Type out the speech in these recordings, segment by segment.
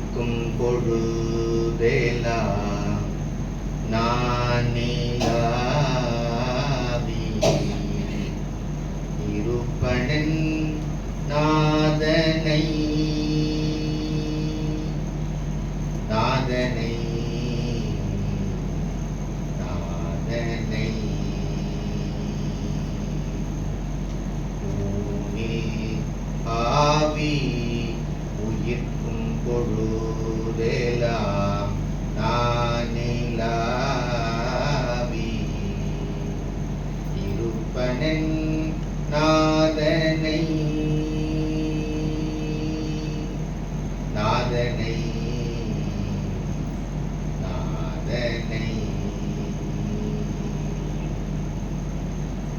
உயிர்க்கும் பொழுதெல்லாம் நான் நீலாவி இருப்பனன் நாதனை நாதனை நாதனை ஆவி உயிர்க்கும் பொழுதெல்லாம் நானிலாவி இருப்பனன் நாதனை நாதனை நாதனை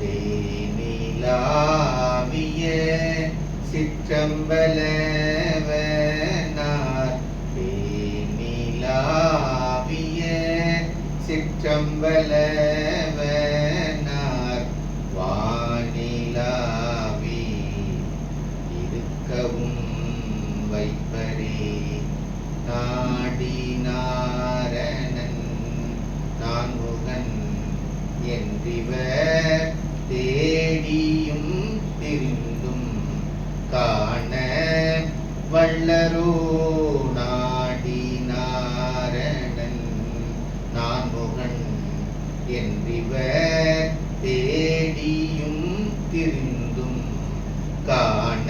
தேனிலாவிய சிற்றம்பலவனார் தேனிலாவிய சிற்றம்பலவனார் வானிலாவி இருக்கவும் வைப்பரே நாடினாரணன் நான்முகன் என்றிவர் தேடியும் திரிந்தும் காண வல்லரோ நாடினாரணன் நான்முகன் என்றிவர் தேடியும் திரிந்தும் காண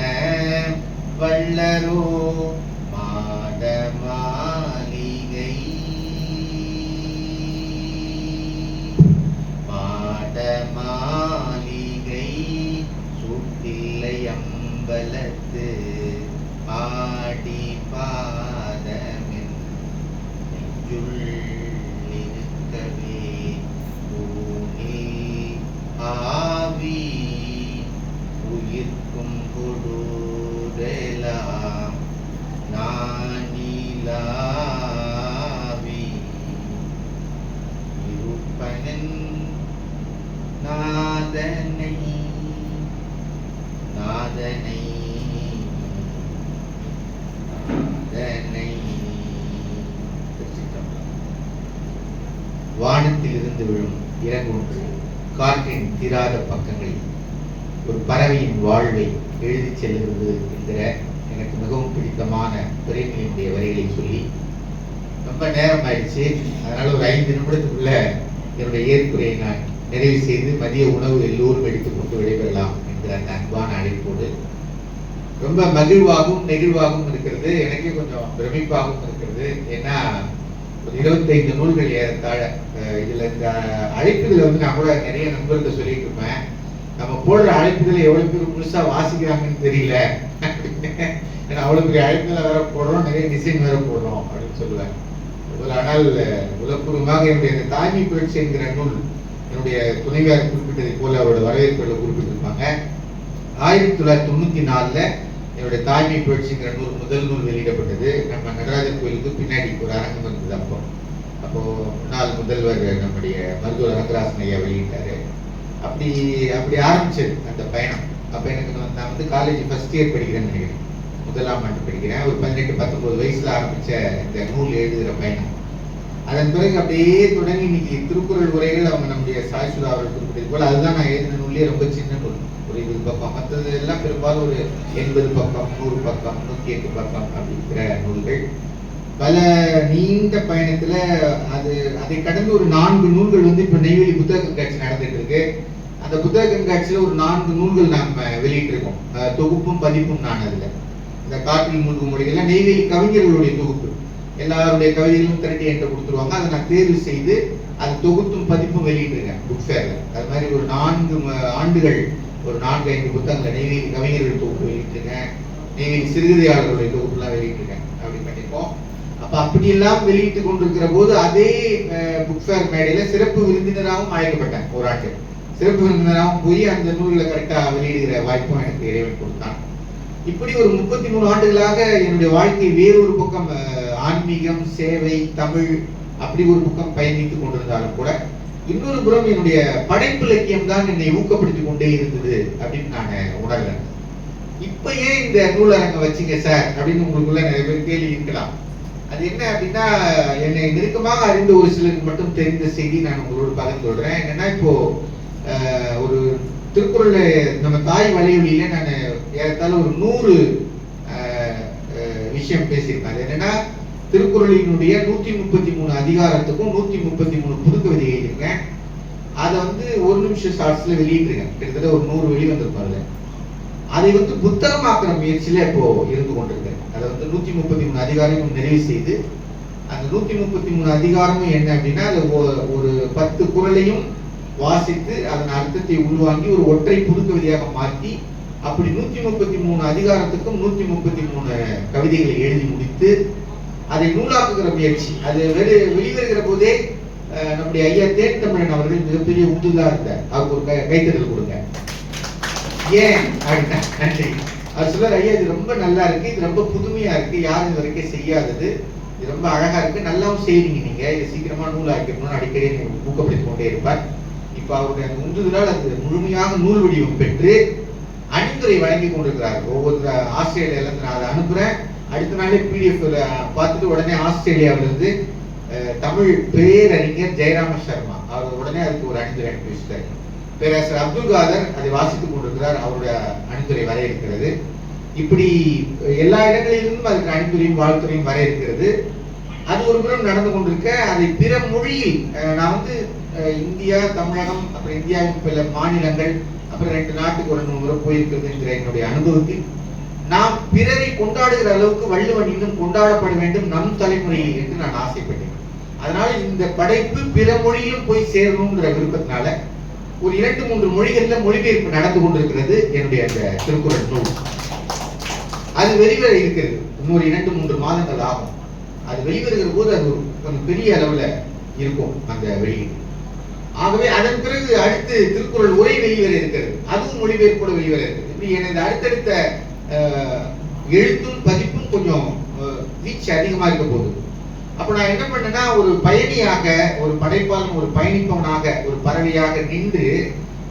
வல்லரோ மாட மாளிகை மாட மாளிகை சூட்டில்லை அம்பலத்து ஆடி பாதமென் நெஞ்சுள் இருக்கவே ஊனில் ஆவி உயிர்க்கும் பொழுதெல்லாம் நானிலாவி இருப்பனன் நாதனை நாதனை நாதனை. வானத்திலிருந்து விழும் இறங்கொன்று காற்றின் தீராத பக்கங்களில் ஒரு பறவையின் வாழ்வை எழுதி செல்லுவது என்கிற எனக்கு மிகவும் பிடித்தமான துறைமையினுடைய வரிகளை சொல்லி ரொம்ப நேரம் ஆயிடுச்சு. அதனால ஒரு 5 நிமிடத்துக்குள்ள என்னுடைய ஏற்புரையை நான் நிறைவு செய்து மதிய உணவு எல்லோரும் எடுத்துக்கொண்டு விடைபெறலாம் என்கிற அந்த அன்பான அழைப்போடு ரொம்ப மகிழ்வாகவும் நெகிழ்வாகவும் இருக்கிறது. எனக்கே கொஞ்சம் பிரமிப்பாகவும் இருக்கிறது. ஏன்னா ஒரு 25 நூல்கள் ஏறத்தாழ இதுல இந்த அழைப்புகளை நான் கூட நிறைய நண்பர்கள் சொல்லிட்டு இருப்பேன். நம்ம போடுற அழைப்புகளை எவ்வளவு பேர் முழுசா வாசிக்கிறாங்கன்னு தெரியல. ஏன்னா அவ்வளவு பெரிய அழைப்புகளை வேற போடுறோம், நிறைய டிசைன் வேற போடுறோம் அப்படின்னு சொல்லுவேன். ஆனால் உலகப்பூர்வமாக என்னுடைய இந்த தாய்மை புரட்சி என்கிற நூல் என்னுடைய துணைவியார் குறிப்பிட்டதை போல அவரோட வரவேற்புகளை குறிப்பிட்டிருப்பாங்க. 1994 என்னுடைய தாய்மை புரட்சிங்கிற நூல் முதல் நூல் வெளியிடப்பட்டது. நம்ம நடராஜர் கோயிலுக்கு பின்னாடி ஒரு அரங்கம் இருந்தது. அப்போ முன்னாள் முதல்வர் நம்முடைய மருத்துவர் ரங்கராசன் ஐயா வெளியிட்டாரு. அப்படி ஆரம்பிச்சது அந்த பயணம். அப்ப எனக்கு நான் வந்து காலேஜ் ஃபர்ஸ்ட் இயர் படிக்கிறேன்னு நினைக்கிறேன், முதலாம் ஆண்டு படிக்கிறேன். ஒரு 18-19 வயசுல ஆரம்பிச்ச இந்த நூல் எழுதுகிற பயணம். அதன் பிறகு அப்படியே தொடங்கி இன்னைக்கு திருக்குறள் உரைகள் அவங்க நம்முடைய சாய்சுதா அவர்கள் குறிப்பிட்டது போல அதுதான் நான் எழுதின நூல்லேயே ரொம்ப சின்ன நூல், ஒரு 20 பக்கம். மற்றது எல்லாம் பெரும்பாலும் ஒரு 80 பக்கம், 100 பக்கம், 108 பக்கம் அப்படிங்கிற நூல்கள். பல நீண்ட பயணத்துல அதை கடந்து ஒரு 4 நூல்கள் வந்து இப்ப நெய்வேலி புத்தக கண்காட்சி நடந்துட்டு இருக்கு. அந்த புத்தக கண்காட்சியில ஒரு 4 நூல்கள் நாம வெளியிட்டு இருக்கோம். தொகுப்பும் பதிப்பும் நான் அதுல இந்த காற்றில் மூழ்கும் மொழிகள்ல நெய்வேலி கவிஞர்களுடைய தொகுப்பு, எல்லாருடைய கவிதைகளும் திரட்டி என்கிட்ட கொடுத்துருவாங்க. அதை நான் தேர்வு செய்து அது தொகுத்தும் பதிப்பும் வெளியிட்டிருக்கேன் புக் ஃபேர்ல. அது மாதிரி ஒரு 4 ஆண்டுகள் ஒரு 4-5 புத்தகங்களை நெய்வேலி கவிஞர்கள் தொகுப்பு வெளியிட்டிருக்கேன், நெய்வேலி சிறுகதையாளர்களுடைய தொகுப்புலாம் வெளியிட்டிருக்கேன். அப்படி பண்ணிப்போம். அப்ப அப்படியெல்லாம் வெளியிட்டு கொண்டிருக்கிற போது அதே புக் ஃபேர் மேடையில சிறப்பு விருந்தினராகவும் அழைக்கப்பட்டேன். ஒரு ஆண்டு சிறப்பு விருந்தினராகவும் போய் அந்த நூல்களை கரெக்டா வெளியிடுகிற வாய்ப்பும் எனக்கு இறைவன் கொடுத்தான். இப்படி ஒரு 33 ஆண்டுகளாக என்னுடைய வாழ்க்கை வேறொரு பக்கம் ஆன்மீகம், சேவை, தமிழ் அப்படி ஒரு பக்கம் பயணித்துக் கொண்டிருந்தாலும் கூட இன்னொரு புறம் என்னுடைய படைப்பு இலக்கியம் தான் என்னை ஊக்கப்படுத்திக் கொண்டே இருந்தது அப்படின்னு நான் உணர்றேன். இப்ப ஏன் இந்த நூலரங்க வச்சீங்க சார் அப்படின்னு உங்களுக்குள்ள நிறைய பேர் கேள்வி இருக்கலாம். அது என்ன அப்படின்னா, என்னை நெருக்கமாக அறிந்த ஒரு சிலருக்கு மட்டும் தெரிந்த செய்தி நான் உங்களோடு பகிர்ந்து கொள்றேன். என்னன்னா, இப்போ ஒரு திருக்குறள் நம்ம தாய் வலையொலியில நான் ஏறத்தாழ ஒரு 100 விஷயம் பேசியிருக்கேன். அது என்னன்னா, திருக்குறளினுடைய 133 அதிகாரத்துக்கும் 133 புதுக்கவிதை எழுதியிருக்கேன். அதை வந்து 1 நிமிஷம் ஷார்ட்ஸ்ல வெளியிட்டிருக்கேன். கிட்டத்தட்ட ஒரு 100 வெளி வந்திருப்பாங்க. அதை வந்து புத்தகமாக்குற முயற்சியில இப்போ இருந்து கொண்டிருக்கேன். அதை வந்து 133 அதிகாரமும் நிறைவு செய்து, அந்த 133 அதிகாரமும் என்ன அப்படின்னா, அது ஒரு 10 குறளையும் வாசித்து அதன் அர்த்தத்தை உள்வாங்கி ஒரு ஒற்றை புதுக்கவிதையாக மாற்றி, அப்படி 133 அதிகாரத்துக்கும் 133 கவிதைகளை எழுதி முடித்து அதை நூலாக்குகிற முயற்சி. அது வெளிவருகிற போதே நம்முடைய ஐயா தேன் தமிழன் அவர்கள் மிகப்பெரிய உந்துதலா இருந்தார். அவருக்கு ஒரு கைத்தறல் கொடுங்க. ஏன் அப்படின்னா, நன்றி. அவர் சொல்றாரு, ஐயா இது ரொம்ப நல்லா இருக்கு, இது ரொம்ப புதுமையா இருக்கு, யாரும் இது வரைக்கும் செய்யாதது, இது ரொம்ப அழகா இருக்கு, நல்லாவும் செய்றீங்க நீங்க, இதை சீக்கிரமா நூல் ஆக்கிடணும்னு அடிக்கடி ஊக்கப்படுத்திக் கொண்டே இருப்பார். இப்ப அவருடைய அந்த உந்துதலால் அது முழுமையாக நூல் வடிவம் பெற்று அணிந்துரை வழங்கி கொண்டிருக்கிறார். ஒவ்வொரு ஆஸ்திரேலியால இருந்து நான் அதை அனுப்புறேன். அடுத்த நாளே பிடிஎஃப் பார்த்துட்டு உடனே ஆஸ்திரேலியாவில இருந்து தமிழ் பேரறிஞர் ஜெயராம சர்மா அவர் உடனே அதுக்கு ஒரு அணிந்துரை அனுப்பி வச்சிட்டாரு. பேராசிரியர் அப்துல் காதர் அதை வாசித்துக் கொண்டிருக்கிறார். அவருடைய அணிந்துரை வர இருக்கிறது. இப்படி எல்லா இடங்களிலிருந்தும் அதுக்கு அணிந்துரையும் வாழ்த்துறையும் வர இருக்கிறது. அது ஒரு புறம் நடந்து கொண்டிருக்க, அதை பிற மொழியில் நான் வந்து இந்தியா, தமிழகம், அப்புறம் இந்தியாவின் பல மாநிலங்கள், அப்புறம் 2 நாட்டுக்கு ஒரு முறை போயிருக்கிறது என்கிற என்னுடைய அனுபவத்தில் நாம் பிறரை கொண்டாடுகிற அளவுக்கு வள்ளுவன் இன்னும் கொண்டாடப்பட வேண்டும் நம் தலைமுறையில் என்று நான் ஆசைப்பட்டேன். அதனால இந்த படைப்பு பிற மொழியிலும் போய் சேரணுங்கிற விருப்பத்தினால ஒரு 2-3 மொழிகள்ல மொழிபெயர்ப்பு நடந்து கொண்டிருக்கிறது. என்னுடைய அந்த திருக்குறள் நூல் அது வெளிவர இருக்கிறது. இன்னொரு 2-3 மாதங்கள் ஆகும். அது வெளிவருகிற போது அது ஒரு பெரிய அளவுல இருக்கும் அந்த வெளியீடு. ஆகவே அதன் பிறகு அடுத்து திருக்குறள் உரை வெளிவர இருக்கிறது. அதுவும் மொழிபெயர்ப்போடு வெளிவர இருக்கிறது. இப்படி எனது அடுத்தடுத்த எழுத்தும் பதிப்பும் கொஞ்சம் வீச்சு அதிகமா இருக்க போகுது. அப்ப நான் என்ன பண்ணேன்னா, ஒரு பயணியாக, ஒரு படைப்பாளன், ஒரு பயணிப்பவனாக, ஒரு பறவையாக நின்று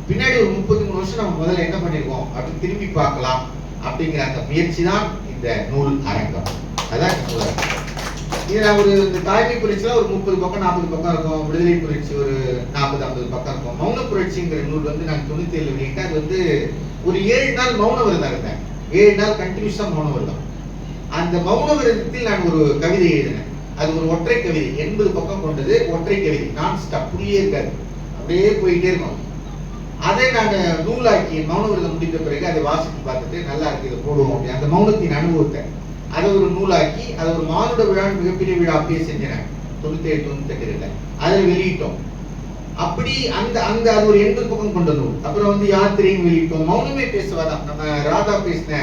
பின்னாடி ஒரு 33 வருஷம் நம்ம முதல்ல என்ன பண்ணிருக்கோம் அப்படின்னு திரும்பி பார்க்கலாம் அப்படிங்கிற அந்த முயற்சி தான் இந்த நூல் அரங்கம். அதான் இந்த நூல் அரங்கம். இது நான் இந்த தாய்மை புரட்சியில ஒரு 30 பக்கம் 40 பக்கம் இருக்கும். விடுதலை புரட்சி ஒரு 40-50 பக்கம் இருக்கும். மௌன புரட்சிங்கிற நூல் வந்து நான் 97 வெளியிட்டேன். அது வந்து ஒரு 7 நாள் மௌன விரதம் இருந்தேன். 7 நாள் கண்டினியூஸா மௌன விரதம். அந்த மௌன விரதத்தில் நான் ஒரு கவிதை எழுதினேன். அது ஒரு ஒற்றை கவிதை, 80 பக்கம் கொண்டது. ஒற்றை கவிதை, நான் ஸ்டாப், புள்ளியே இருக்காது, அப்படியே போயிட்டே இருக்கும். அதை நான் நூலாக்கி மௌன விரதம் முடிந்த பிறகு அதை வாசித்து பார்த்துட்டு நல்லா இருக்கு, இதை போடுவோம் அப்படி அந்த மௌனத்தின் அனுபவத்தை அதை ஒரு நூலாக்கி அதை ஒரு மானுட விழா, மிகப்பெரிய விழா அப்படியே செஞ்சேன் 97-98 அதில் வெளியிட்டோம். அப்படி அந்த அந்த அது ஒரு 80 பக்கம் கொண்ட நூல். அப்புறம் வந்து யாத்திரையும் வெளியிட்டோம். மௌனமே பேசுவாதான் நம்ம ராதா பேசின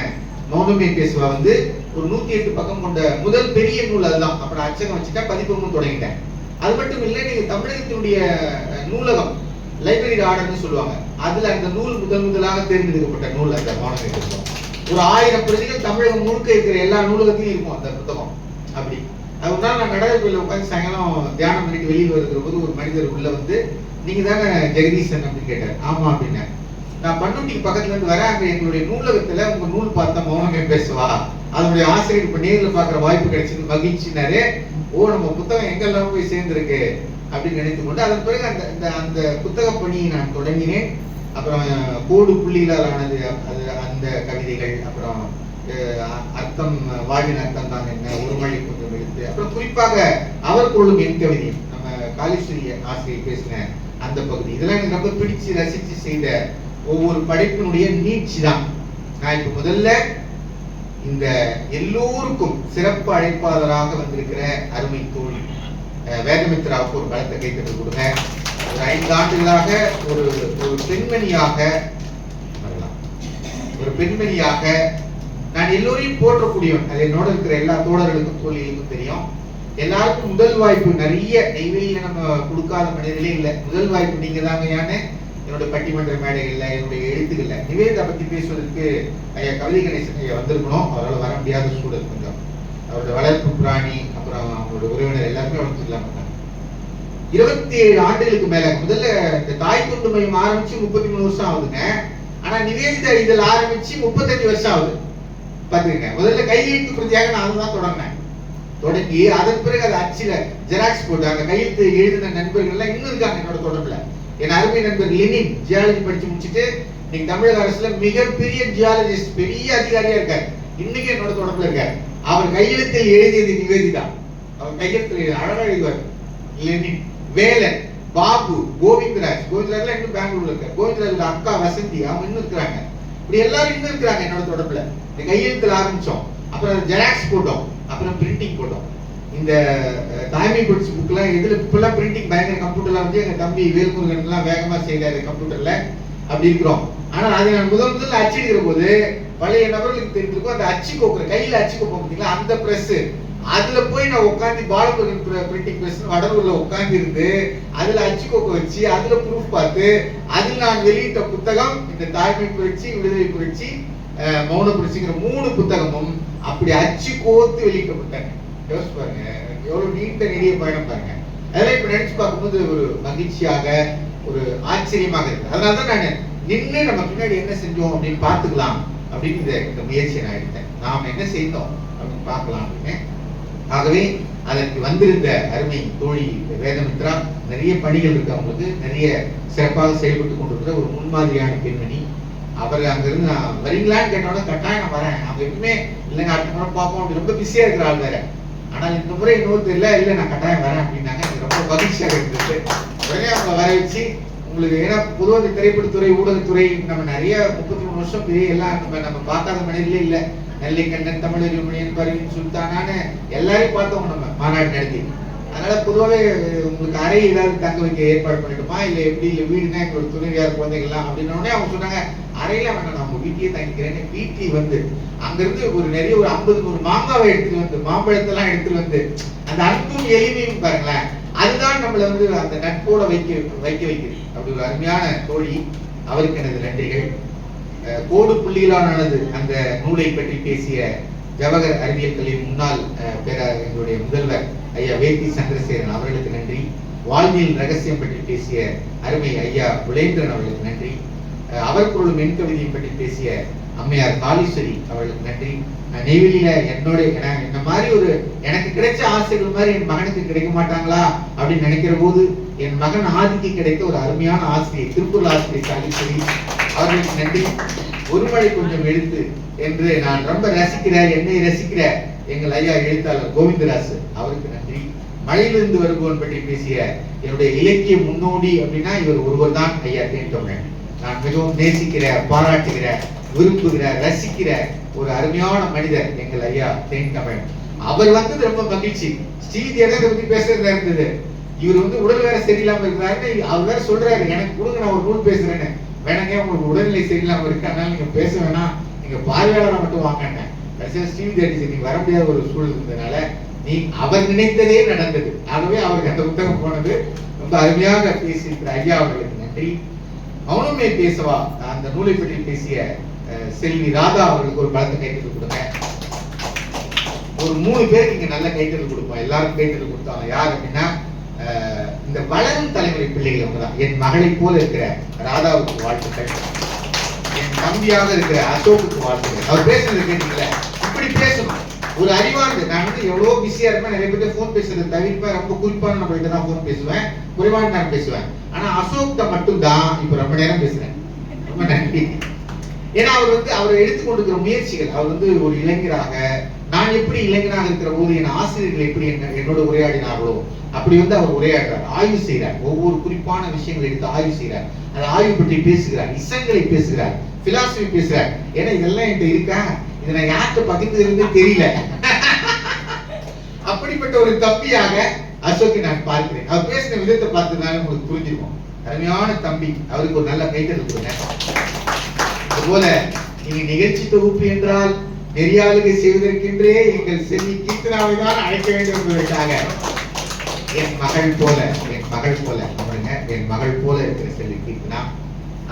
மௌனமே பேசுவா வந்து ஒரு 108 பக்கம் கொண்ட முதல் பெரிய நூல் அதுதான். அப்புறம் அச்சகம் வச்சுட்டேன், பதிப்பகமும் தொடங்கிட்டேன். அது மட்டும் இல்லை, நீங்க தமிழகத்தினுடைய நூலகம் லைப்ரரி ஆர்டர்னு சொல்லுவாங்க, அதுல அந்த நூல் முதலாக தேர்ந்தெடுக்கப்பட்ட நூல் அந்த மௌனமே பேசுவோம். ஒரு 1000 பிரதிகள் தமிழகம் முழுக்க இருக்கிற எல்லா நூலகத்திலும் இருக்கும் அந்த புத்தகம். அப்படி அது ஒரு நாள் நான் நடராஜர் கோயில உட்காந்து சாயங்காலம் தியானம் பண்ணிட்டு வெளியில் வருகிற போது ஒரு மனிதர் உள்ள வந்து, நீங்க தானே ஜெகதீசன் அப்படின்னு கேட்டார். ஆமா அப்படின்னு. நான் பண்ருட்டிக்கு பக்கத்துல இருந்து வரேன், அங்க எங்களுடைய நூலகத்துல உங்க நூல் பார்த்த மௌனமே பேசுவா, அதனுடைய ஆசிரியர் இப்ப நேரில் பாக்குற வாய்ப்பு கிடைச்சது, மகிழ்ச்சினாரு. ஓ, நம்ம புத்தகம் எங்கெல்லாம் போய் சேர்ந்திருக்கு அப்படின்னு நினைத்து கொண்டு அதன் பிறகு அந்த அந்த புத்தக பணியை நான் தொடங்கினேன். அப்புறம் கோடு புள்ளிகளானது அது அந்த கவிதைகள், அப்புறம் அர்த்தம், வாழ்வின் அர்த்தம் தான் என்ன, ஒரு மொழி கொஞ்சம் எழுத்து, அப்புறம் குறிப்பாக அவர் கொள்ளும் என் கவிதையும் நம்ம காளீஸ்வரி ஆசிரியர் பேசின அந்த பகுதி, இதெல்லாம் எனக்கு ரொம்ப பிடிச்சு ரசிச்சு செய்த ஒவ்வொரு படைப்பினுடைய நீட்சி தான். நான் இப்ப முதல்ல இந்த எல்லோருக்கும் சிறப்பு அழைப்பாளராக வந்திருக்கிற அருமை தோழி வேதமித்ராவுக்கு ஒரு பலத்தை கைத்தறி கொடுங்க. ஒரு 5 ஆண்டுகளாக ஒரு பெண்மணியாக நான் எல்லோரையும் போற்றக்கூடியவன். அது என்னோட இருக்கிற எல்லா தோழர்களுக்கும் தோழிகளுக்கும் தெரியும். எல்லாருக்கும் முதல் வாய்ப்பு நிறைய நெய்வேலியில நம்ம கொடுக்காத மனிதர்களே இல்லை. முதல் வாய்ப்பு நீங்க தாங்க. யானே என்னுடைய பட்டிமன்ற மேடைகள்ல, என்னுடைய எழுத்துக்கள்ல நிவேதா பத்தி பேசுவதற்கு ஐயா கவிதை கணேசன் ஐயா வந்திருக்கணும். அவரால் வர முடியாத சூழல் கொஞ்சம். அவருடைய வளர்ப்பு பிராணி, அப்புறம் அவங்களுடைய உறவினர் எல்லாருமே வளர்த்துக்கலாம். 27 ஆண்டுகளுக்கு மேல முதல்ல இந்த தாய் தொண்டு மையம் ஆரம்பிச்சு 33 வருஷம் ஆகுதுங்க. ஆனா நிவேதிதா இதழ் ஆரம்பிச்சு 35 வருஷம் ஆகுது. பாத்துக்கங்க. முதல்ல கையெழுத்து பிரதியாக நான் அதுதான் தொடங்கினேன். தொடங்கி அதன் பிறகு அது அச்சில ஜெராக்ஸ் போட்டு அந்த கையெழுத்து எழுதின நண்பர்கள் எல்லாம் இன்னும் இருக்காங்க என்னோட தொடர்புல. என் அருமை நண்பர் லெனின் ஜியாலஜி படிச்சு முடிச்சுட்டு இன்னைக்கு தமிழக அரசுல மிகப்பெரிய ஜியாலஜிஸ்ட், பெரிய அதிகாரியா இருக்காரு. இன்னைக்கு என்னோட தொடர்புல இருக்காரு. அவர் கையெழுத்தில் எழுதியது நிவேதிதா. அவர் கையெழுத்தில் அழகா எழுதுவார். லெனின், வேலன், பாபு, கோவிந்தராஜ் இன்னும் பெங்களூர்ல இருக்காரு. கோவிந்தராஜோட அக்கா வசந்தி அவங்க இன்னும் இருக்கிறாங்க. இப்படி எல்லாரும் இன்னும் இருக்கிறாங்க என்னோட தொடர்புல. இந்த கையெழுத்துல ஆரம்பிச்சோம், அப்புறம் ஜெராக்ஸ் போட்டோம், அப்புறம் பிரிண்டிங் போட்டோம். இந்த தாய்மை புரட்சி புக்லாம் இதுல இப்பெல்லாம் பிரிண்டிங் பயங்கர கம்ப்யூட்டர்ல வந்து எங்க தம்பி வேல்முருகன் எல்லாம் வேகமா செய்யறாரு கம்ப்யூட்டர்ல. அப்படி இருக்கிறோம். ஆனா அதை நான் முதல்ல அச்சிடுகிற போது பழைய நபர்களுக்கு தெரிஞ்சிருக்கும் அந்த அச்சு கோக்குற கையில அச்சு கோப்போம் பார்த்தீங்களா, அந்த பிரஸ். அதுல போய் நான் உட்காந்து பாலமுருகன் பிரிண்டிங் பிரஸ் வடலூர்ல உட்கார்ந்து இருந்து அதுல அச்சு கோக்க வச்சு அதுல ப்ரூஃப் பார்த்து அதில் நான் வெளியிட்ட புத்தகம் இந்த தாய்மை புரட்சி, விடுதலை புரட்சி, மௌன புரட்சிங்கிற 3 புத்தகமும் அப்படி அச்சு கோத்து வெளியிட்டப்பட்டாங்க. யோசிச்சு பாருங்க, எவ்வளவு நீண்ட நெடிய பயணம் பாருங்க. அதெல்லாம் இப்ப நினைச்சு பார்க்கும்போது ஒரு மகிழ்ச்சியாக, ஒரு ஆச்சரியமாக இருக்கு. அதனாலதான் நான் நின்று நம்ம பின்னாடி என்ன செஞ்சோம் அப்படின்னு பார்த்துக்கலாம் அப்படின்னு இந்த முயற்சியை நான் எடுத்தேன். நாம் என்ன செய்தோம் அப்படின்னு பார்க்கலாம் அப்படின்னு. ஆகவே அதற்கு வந்திருந்த அருமை தோழி வேதமித்ரா, நிறைய பணிகள் இருக்கு அவங்களுக்கு, நிறைய சிறப்பாக செயல்பட்டு கொண்டிருக்கிற ஒரு முன்மாதிரியான பெண்மணி. அவர் அங்கிருந்து நான் வரீங்களான்னு கேட்டோட கட்டாயம் நான் வரேன். அவங்க எப்பவுமே இல்லைங்க அடுத்த முறை பார்ப்போம் அப்படி ரொம்ப பிஸியா இருக்கிற ஆள் வேற. ஆனால் இந்த முறை இன்னொருத்தர் இல்லை நான் கட்டாயம் வரேன் அப்படின்னாங்க. எனக்கு ரொம்ப மகிழ்ச்சியாக இருந்தது. உடனே அவங்க வர வச்சு உங்களுக்கு, ஏன்னா பொதுவாக திரைப்படத்துறை, ஊடகத்துறை நம்ம நிறைய 33 வருஷம் பெரிய எல்லாம் நம்ம பார்க்காத மனிதர்களே இல்லை. நெல்லிக்கண்ணன், தமிழறிவுமணியன், பரிவின் சுல்தானான எல்லாரையும் பார்த்தவங்க நம்ம மாநாடு நடத்தி. அதனால பொதுவாகவே உங்களுக்கு அறை ஏதாவது தங்க வைக்க ஏற்பாடு பண்ணிட்டுமா, இல்லை எப்படி, இல்லை வீடுனா எங்களோட துணைவியார் குழந்தைகள்லாம் அப்படின்னோடனே அவங்க சொன்னாங்க அறையில வேணாம், நான் உங்க வீட்டையே தங்கிக்கிறேன். வீட்டில் வந்து அங்கிருந்து ஒரு நிறைய ஒரு 50 மாங்காவை எடுத்துட்டு வந்து, மாம்பழத்தெல்லாம் எடுத்துட்டு வந்து, அந்த அன்பும் எளிமையும் பாருங்களேன், அதுதான் நம்மளை வந்து அந்த நட்போட வைக்க வைக்கிறது. அப்படி ஒரு அருமையான தோழி, அவருக்கு எனது நன்றிகள். கோடு புள்ளியிலானது அந்த நூலை பற்றி பேசிய ஜவஹர் அறிவியல் கல்லூரி முன்னாள் எங்களுடைய முதல்வர் ஐயா வேத்தி சந்திரசேகரன் அவர்களுக்கு நன்றி. வாழ்வியல் ரகசியம் பற்றி பேசிய அருமை ஐயா புலேந்திரன் அவர்களுக்கு நன்றி. அவர் பொருளும் மென் கவிதையை பற்றி பேசிய அம்மையார் காளீஸ்வரி அவர்களுக்கு நன்றி. நெய்வேலியில என்னோட என்ன மாதிரி ஒரு எனக்கு கிடைச்ச ஆசைகள் மாதிரி என் மகனுக்கு கிடைக்க மாட்டாங்களா அப்படின்னு நினைக்கிற போது என் மகன் ஆதிக்கு கிடைத்த ஒரு அருமையான ஆசிரியர், திருக்குறள் ஆசிரியர் காளீஸ்வரி அவர்களுக்கு நன்றி. ஒருமழை கொஞ்சம் எழுத்து என்று நான் ரொம்ப ரசிக்கிற, என்னை ரசிக்கிற எங்கள் ஐயா எழுத்தாளர் கோவிந்தராசு அவருக்கு நன்றி. மழையிலிருந்து வருபவன் பற்றி பேசிய என்னுடைய இலக்கிய முன்னோடி அப்படின்னா இவர் ஒருவர் தான் ஐயா தேன்தமிழன். நான் மிகவும் நேசிக்கிற, பாராட்டுகிற, விரும்புகிற, ரசிக்கிற ஒரு அருமையான மனிதர் எங்கள் ஐயா தேன்தமிழன். அவர் வந்தது ரொம்ப மகிழ்ச்சி. ஸ்ரீதேவியை பத்தி பேசுறதா இருந்தது. இவர் வந்து உடல் வேற சரியில்லாம இருக்கிறாரு. அவர் வேற சொல்றாரு, எனக்கு கொடுங்க நான் ஒரு நூல் பேசுறேன்னு. வேணாங்க, உங்களுக்கு உடல்நிலை சரியில்லாம இருக்கு, அதனால நீங்க பேச வேணாம், நீங்க பார்வையாளரை மட்டும் வாங்க. ஸ்ரீதேவி நீங்க வர முடியாத ஒரு சூழல் இருந்ததுனால நீ அவர் நினைத்ததே நடந்தது. ஆகவே அவருக்கு அந்த புத்தகம் போனது. ரொம்ப அருமையாக பேசியிருக்கிற ஐயா அவர்களுக்கு நன்றி. மௌனமே பேசவா அந்த நூலை பற்றி பேசிய செல்வி ராதா அவர்களுக்கு ஒரு பலத்தை கைத்தறி கொடுங்க. ஒரு 3 பேருக்கு இங்க நல்ல கைத்தறி கொடுப்போம். எல்லாரும் கைத்தறி கொடுத்தாங்க. யார் அப்படின்னா இந்த வளரும் தலைமுறை பிள்ளைகள் அவங்க தான். என் மகளை போல இருக்கிற ராதாவுக்கு வாழ்த்துக்கள். என் தம்பியாக இருக்கிற அசோக்குக்கு வாழ்த்துக்கள். அவர் பேசுறது கேட்டீங்களா, இப்படி பேசணும். ஒரு அறிவானது. நான் வந்து எவ்வளவு பிஸியா இருப்பேன், நிறைய பேர் போன் பேசுறது தவிர்ப்பேன். ரொம்ப குறிப்பான நம்மள்கிட்ட தான் போன் பேசுவேன், குறைவான நேரம் பேசுவேன். ஆனா அசோக்ட மட்டும் தான் இப்ப ரொம்ப நேரம் பேசுறேன். ரொம்ப நன்றி. ஏன்னா அவர் வந்து அவர் எடுத்துக்கொண்டிருக்கிற முயற்சிகள், அவர் வந்து ஒரு இளைஞராக, நான் எப்படி இளைஞராக இருக்கிற போது என் ஆசிரியர்கள் எப்படி என்னோட உரையாடினார்களோ அப்படி வந்து அவர் உரையாடுறார், ஆய்வு செய்கிறார். ஒவ்வொரு குறிப்பான விஷயங்களை எடுத்து ஆய்வு செய்கிறார். அந்த ஆய்வு பற்றி பேசுகிறார், இசங்களை பேசுகிறார், பிலாசபி பேசுகிறார். ஏன்னா இதெல்லாம் என்கிட்ட இருக்கா, இதை நான் யார்கிட்ட பகிர்ந்து தெரியல. அப்படிப்பட்ட ஒரு தம்பியாக அசோக்கை நான் பார்க்கிறேன். அவர் பேசின விதத்தை பார்த்ததுனால உங்களுக்கு புரிஞ்சிருக்கும். அருமையான தம்பி, அவருக்கு ஒரு நல்ல கைத்தறல் கொடுங்க. அதுபோல நீங்க நிகழ்ச்சி தொகுப்பு என்றால் நெறியாளுகை செய்வதற்கென்றே எங்கள் செல்வி கீர்த்தனாவை தான் அழைக்க வேண்டும் என்பதற்காக என் மகள் போல அவருங்க, என் மகள் போல இருக்கிற செல்வி கீர்த்தனா.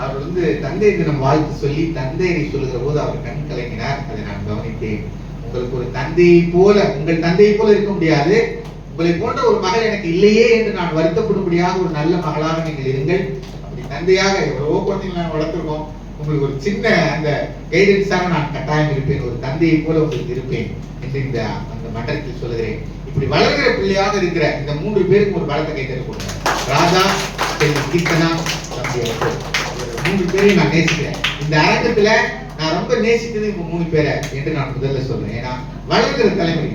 அவர் வந்து தந்தை தினம் வாழ்த்து சொல்லி தந்தையை சொல்லுகிற போது அவர் கண் கலங்கினார். அதை நான் கவனித்தேன். உங்களுக்கு ஒரு தந்தையை போல, உங்கள் தந்தையை போல இருக்க முடியாது, உங்களை போன்ற ஒரு மகள் எனக்கு இல்லையே என்று நான் வருத்தப்படும்படியாக ஒரு நல்ல மகளாக நீங்கள் இருங்கள். அப்படி தந்தையாக எவ்வளவோ குழந்தைகள் நான் வளர்த்துருக்கோம். உங்களுக்கு ஒரு சின்ன அந்த கைடன்ஸாக நான் கட்டாயம் இருப்பேன். ஒரு தந்தையை போல உங்களுக்கு இருப்பேன் என்று அந்த இந்த மன்றத்தில் சொல்லுகிறேன். இப்படி வளர்கிற பிள்ளையாக இருக்கிற இந்த 3 பேருக்கு ஒரு பலத்தை கைத்தறி கொடுங்க. ராதா, கீர்த்தனா, தம்பி 3 பேரையும் நான் நேசிக்கிறேன். இந்த அரங்கத்துல நான் ரொம்ப நேசித்தது இவங்க 3 பேரை என்று நான் முதல்ல சொல்றேன். ஏன்னா வளர்கிற தலைமுறை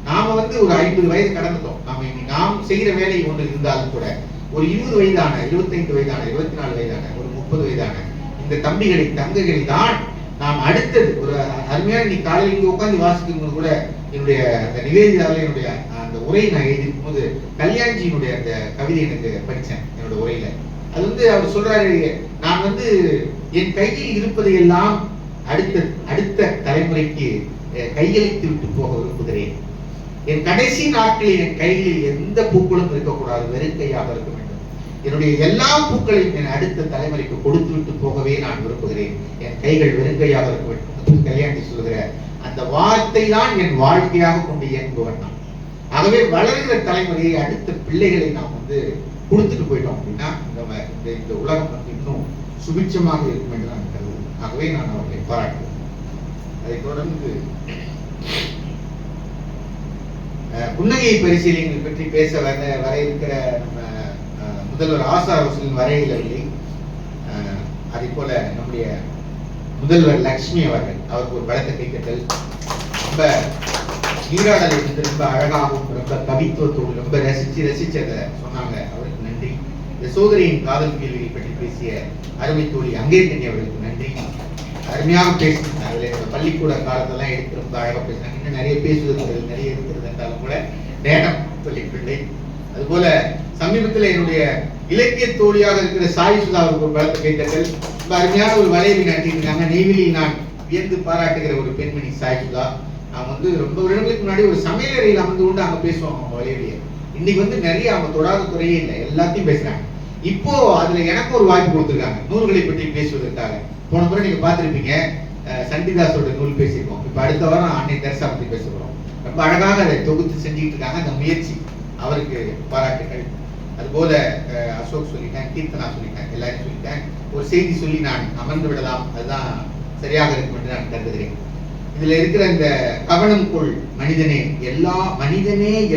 நாம வந்து ஒரு 50 வயது கடந்துட்டோம். நாம் செய்கிற வேலை ஒன்று இருந்தாலும் கூட ஒரு 20 வயதான, 25 வயதான, 24 வயதான, ஒரு 30 வயதான இந்த தம்பிகளை தங்கைகளை தான் நாம் அடுத்தது. ஒரு அருமையான நீ காலையில் இங்க உட்காந்து வாசிக்கும் போது கூட என்னுடைய அந்த நிவேதிதாவில் என்னுடைய அந்த உரை நான் எழுதியிருக்கும் போது கல்யாண்ஜியினுடைய அந்த கவிதை எனக்கு படித்தேன் என்னோட உரையில. அது வந்து அவர் சொல்றாரு, நான் வந்து என் கையில் இருப்பதை எல்லாம் அடுத்த தலைமுறைக்கு கையளித்து விட்டு போக விரும்புகிறேன். என் கடைசி நாட்களில் என் கைகளில் எந்த பூக்களும் இருக்கக்கூடாது, வெறும் கையாக இருக்க வேண்டும். என்னுடைய எல்லா பூக்களையும் என் அடுத்த தலைமுறைக்கு கொடுத்து விட்டு போகவே நான் விரும்புகிறேன். என் கைகள் வெறுங்கையாக இருக்க வேண்டும். கல்யாணி சொல்லுகிற அந்த வார்த்தை தான் என் வாழ்க்கையாக கொண்டு இயங்குவன் நான். ஆகவே வளர்கிற தலைமுறையை அடுத்த பிள்ளைகளை நாம் வந்து கொடுத்துட்டு போயிட்டோம் அப்படின்னா இந்த உலகம் வந்து இன்னும் சுபிட்சமாக இருக்கும் என்று நான் கருதுகிறேன். ஆகவே நான் அவர்களை பாராட்டுவேன். அதை தொடர்ந்து புன்னகை பரிசீலனைகள் பற்றி பேச வர இருக்கிற நம்ம முதல்வர் ஆசா ரோசலின் வரையிலே அதே போல நம்முடைய முதல்வர் லட்சுமி அவருக்கு ஒரு பலத்தை கைத்தட்டல். ரொம்ப நீராடலை வந்து ரொம்ப அழகாகவும் ரொம்ப கவித்துவத்தோடு ரொம்ப ரசிச்சு அதை சொன்னாங்க. அவருக்கு நன்றி. இந்த சோதரியின் காதல் கேள்வியை பற்றி பேசிய அருமை தோழி அங்கேற்கனி அவர்களுக்கு நன்றி. அருமையாக பேசினாங்க. அதுல பள்ளிக்கூட காலத்தெல்லாம் எடுத்து ரொம்ப அழகாக பேசினாங்க. இன்னும் நிறைய பேசுவது நிறைய இருக்கிறது என்றாலும் கூட நேரம் சொல்லிக்கொண்டே. அதுபோல சமீபத்தில் என்னுடைய இலக்கிய தோழியாக இருக்கிற சாய் சுதா அவருக்கு ஒரு பலத்தை கைத்தட்டல். ரொம்ப அருமையான ஒரு வலையை நடத்தியிருக்காங்க. நெய்வேலியில் நான் வியந்து பாராட்டுகிற ஒரு பெண்மணி சாய் சுதா. அவங்க வந்து ரொம்ப வருடங்களுக்கு முன்னாடி ஒரு சமையலறையில் அமர்ந்து கொண்டு அங்க பேசுவாங்க அவங்க வலையிலேயே. இன்னைக்கு வந்து நிறைய அவங்க தொடாத துறையே இல்லை, எல்லாத்தையும் பேசுறாங்க. இப்போ அதுல எனக்கு ஒரு வாய்ப்பு கொடுத்துருக்காங்க நூல்களை பற்றி பேசுவதற்காக. போன முறை நீங்க பார்த்திருப்பீங்க சண்டிதாஸோட நூல் பேசியிருக்கோம். இப்ப அடுத்த வாரம் அன்னை தெரசா பற்றி பேச போறோம். ரொம்ப அழகாக அதை தொகுத்து செஞ்சுட்டு இருக்காங்க. அந்த முயற்சி அவருக்கு பாராட்டுகள். அதுபோல அசோக் சொல்லிட்டேன், கீர்த்தனா சொல்லிட்டேன், எல்லாரும் சொல்லிட்டேன். ஒரு செய்தி சொல்லி நான் அமர்ந்து விடலாம், அதுதான் சரியாக இருக்கும் என்று நான் கருதுகிறேன். இதுல இருக்கிற இந்த கவனம் கொள் மனிதனே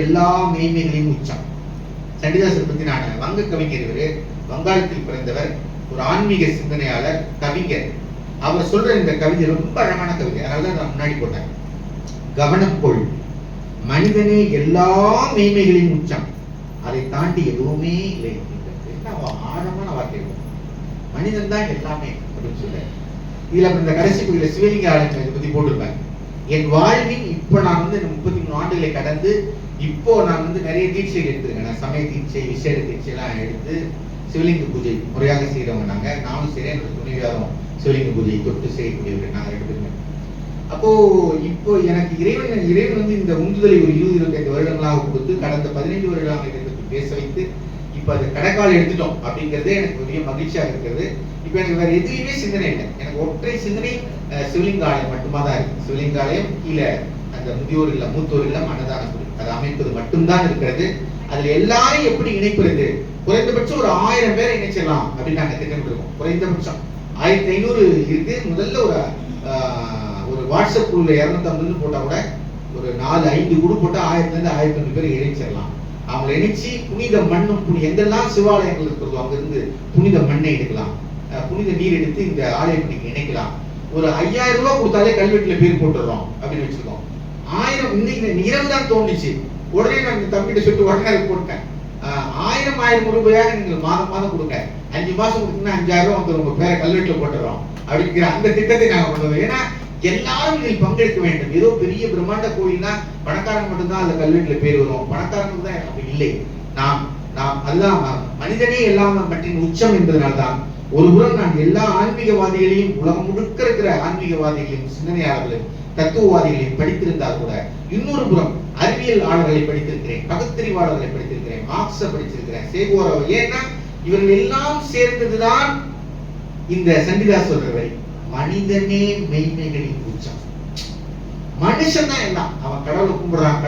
எல்லா மேன்மைகளையும் உச்சம். சண்டிதாசர் பத்தி நான் வங்க கவிஞர். இவரு வங்காளத்தில் பிறந்தவர், ஒரு ஆன்மீக சிந்தனையாளர், கவிஞர். அவர் சொல்ற இந்த கவிதை ரொம்ப அழகான கவிதை. அதனால நான் முன்னாடி போட்டேன். கவனம் கொள் மனிதனே எல்லா மேன்மைகளையும் உச்சம், அதை தாண்டி எதுவுமே இல்லை. ஆழமான வார்த்தை. மனிதன் தான் எல்லாமே அப்படின்னு சொல்ல. இதுல இந்த கடைசி பகுதியில சிவலிங்க ஆலயத்தை பத்தி போட்டிருப்பேன். என் வாழ்வின் இப்ப நான் வந்து 33 ஆண்டுகளை கடந்து இப்போ நான் வந்து நிறைய தீட்சைகள் எடுத்திருக்கேன். நான் சமய தீட்சை, விசேட தீட்சை எல்லாம் எடுத்து சிவலிங்க பூஜை முறையாக செய்யறவங்க நாங்க. நானும் சரி, என்னோட துணைவியாரும் சிவலிங்க பூஜை தொட்டு செய்யக்கூடியவர்கள் நாங்க 2 பேருமே. அப்போ இப்போ எனக்கு இறைவன் வந்து இந்த உந்துதலை ஒரு 20-25 வருடங்களாக கொடுத்து கடந்த 15 வருடங்களாக இதை பற்றி பேச வைத்து இப்ப அது கடைக்கால் எடுத்துட்டோம் அப்படிங்கிறதே எனக்கு பெரிய மகிழ்ச்சியாக இருக்கிறது. இப்ப எனக்கு வேற எதுலையுமே சிந்தனை இல்லை. எனக்கு ஒற்றை சிந்தனை சிவலிங்க ஆலயம் மட்டுமா தான் இருக்கு. சிவலிங்க ஆலயம் கீழே அந்த முதியோர் இல்லம், மூத்தோர் இல்லம், அன்னதான அதை அமைப்பது மட்டும்தான் இருக்கிறது. அதுல எல்லாரையும் எப்படி இணைப்பது? குறைந்தபட்சம் ஒரு 1000 பேரை இணைச்சிடலாம் அப்படின்னு நாங்க திட்டமிட்டிருக்கோம். குறைந்தபட்சம் 1500 இருக்கு. முதல்ல ஒரு வாட்ஸ்அப் குழுல 250 போட்டா கூட ஒரு 4-5 குழு போட்டா 1000 இருந்து 1500 பேரை இணைச்சிடலாம். அவங்களை இணைச்சு புனித மண்ணும் எங்கெல்லாம் சிவாலயங்கள் இருக்கிறதோ அங்கிருந்து புனித மண்ணை எடுக்கலாம், புனித நீர் எடுத்து இந்த ஆலயத்துக்கு இணைக்கலாம். ஒரு 5000 ரூபாய் கொடுத்தாலே கல்வெட்டுல பேர் போட்டுறோம் அப்படின்னு வச்சிருக்கோம். 1000 இன்னைக்கு இரவு தான் தோணுச்சு. உடனே நான் இந்த தம்பிகிட்ட சொல்லிட்டு உடனே போட்டேன். 1000 ரூபாயாக நீங்கள் மாதம் கொடுங்க. 5 மாசம் கொடுத்தீங்கன்னா 5000 ரூபாய் வந்து உங்க பேரை கல்வெட்டுல போட்டுறோம் அப்படிங்கிற அந்த திட்டத்தை நாங்க கொண்டு வரோம். ஏன்னா எல்லாரும் இதில் பங்கெடுக்க வேண்டும். ஏதோ பெரிய பிரம்மாண்ட கோயில்னா பணக்காரங்க மட்டும்தான் அந்த கல்வெட்டுல பேர் வரும், பணக்காரங்க தான் அப்படி இல்லை. நாம் அதுதான் மனிதனே எல்லாம் மற்றின் உச்சம் என்பதனால்தான் ஒருபுறம் நான் எல்லா ஆன்மீகவாதிகளையும், உலகம் முழுக்க இருக்கிற ஆன்மீகவாதிகளையும், சிந்தனையாளர்களையும், தத்துவவாதிகளையும் படித்திருந்தால் கூட இன்னொரு புறம் அறிவியல் ஆளர்களை படித்திருக்கிறேன், பகுத்தறிவாளர்களை படித்திருக்கிறேன், மார்க்ஸை படிச்சிருக்கிறேன், சேகோரோ. ஏன்னா இவர்கள் எல்லாம் சேர்ந்ததுதான் இந்த சண்டிதாஸ் சொல்ற வரி, மனிதனே மெய்மைகளின் உச்சம். மனுஷன் தான் எல்லாம். அவன் கடவுளை கும்பிடுறான்,